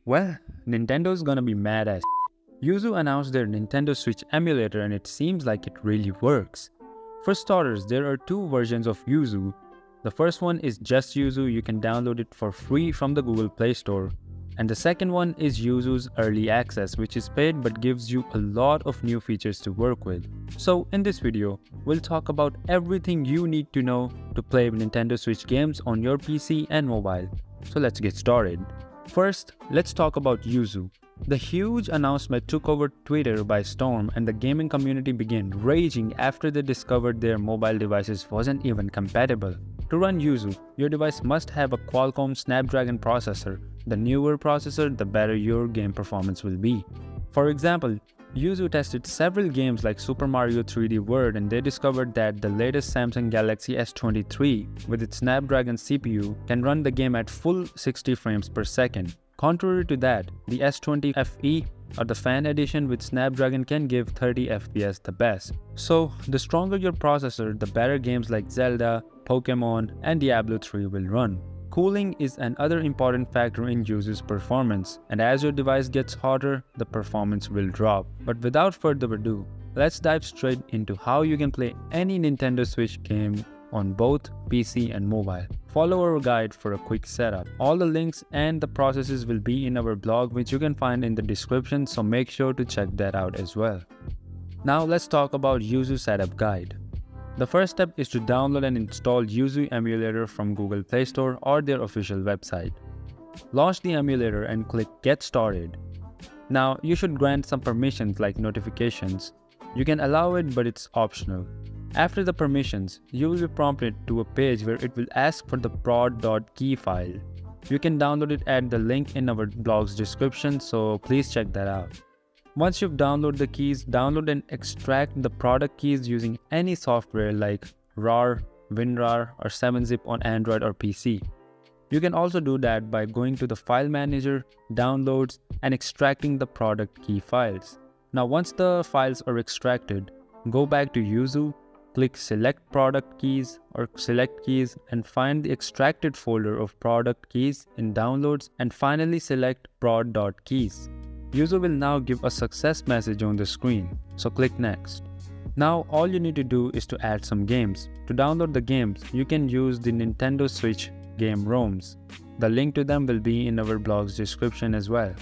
Well, Nintendo's gonna be mad as Yuzu announced their Nintendo Switch emulator and it seems like it really works. For starters, there are two versions of Yuzu. The first one is just Yuzu, you can download it for free from the Google Play Store. And the second one is Yuzu's Early Access, which is paid but gives you a lot of new features to work with. So in this video, we'll talk about everything you need to know to play Nintendo Switch games on your PC and mobile. So let's get started. First, let's talk about Yuzu. The huge announcement took over Twitter by storm and the gaming community began raging after they discovered their mobile devices wasn't even compatible. To run Yuzu, your device must have a Qualcomm Snapdragon processor. The newer processor, the better your game performance will be. For example, Yuzu tested several games like Super Mario 3D World and they discovered that the latest Samsung Galaxy S23 with its Snapdragon CPU can run the game at full 60 frames per second. Contrary to that, the S20 FE or the Fan Edition with Snapdragon can give 30 FPS the best. So, the stronger your processor, the better games like Zelda, Pokemon, and Diablo 3 will run. Cooling is another important factor in Yuzu's performance, and as your device gets hotter, the performance will drop. But without further ado, let's dive straight into how you can play any Nintendo Switch game on both PC and mobile. Follow our guide for a quick setup. All the links and the processes will be in our blog, which you can find in the description, so make sure to check that out as well. Now let's talk about Yuzu setup guide. The first step is to download and install Yuzu emulator from Google Play Store or their official website. Launch the emulator and click Get Started. Now you should grant some permissions like notifications. You can allow it, but it's optional. After the permissions, you will be prompted to a page where it will ask for the prod.key file. You can download it at the link in our blog's description, so please check that out. Once you've downloaded the keys, download and extract the product keys using any software like RAR, WinRAR, or 7-zip on Android or PC. You can also do that by going to the file manager, downloads, and extracting the product key files. Now once the files are extracted, go back to Yuzu, click Select Product Keys or Select Keys and find the extracted folder of product keys in Downloads and finally select prod.keys. Yuzu will now give a success message on the screen, so click Next. Now all you need to do is to add some games. To download the games, you can use the Nintendo Switch game ROMs. The link to them will be in our blog's description as well.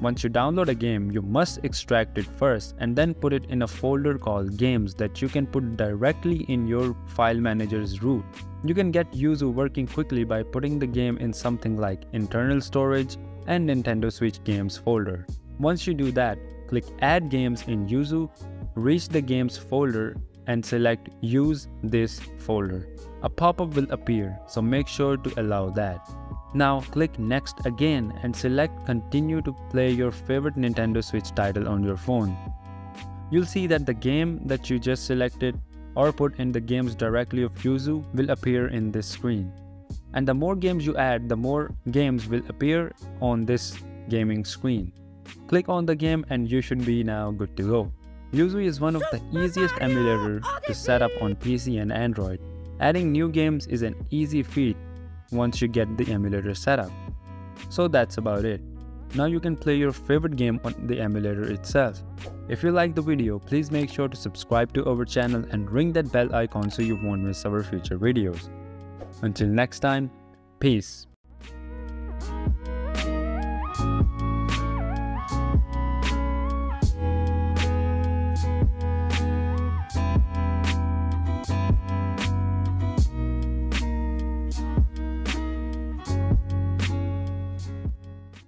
Once you download a game, you must extract it first and then put it in a folder called Games that you can put directly in your file manager's root. You can get Yuzu working quickly by putting the game in something like Internal Storage and Nintendo Switch Games folder. Once you do that, click Add Games in Yuzu, reach the Games folder and select Use this folder. A pop-up will appear, so make sure to allow that. Now click Next again and select Continue to play your favorite Nintendo Switch title on your phone. You'll see that the game that you just selected or put in the games directly of Yuzu will appear in this screen. And the more games you add, the more games will appear on this gaming screen. Click on the game and you should be now good to go. Yuzu is one of the easiest emulator to set up on PC and Android. Adding new games is an easy feat once you get the emulator set up. So that's about it. Now you can play your favorite game on the emulator itself. If you like the video, please make sure to subscribe to our channel and ring that bell icon so you won't miss our future videos. Until next time, peace.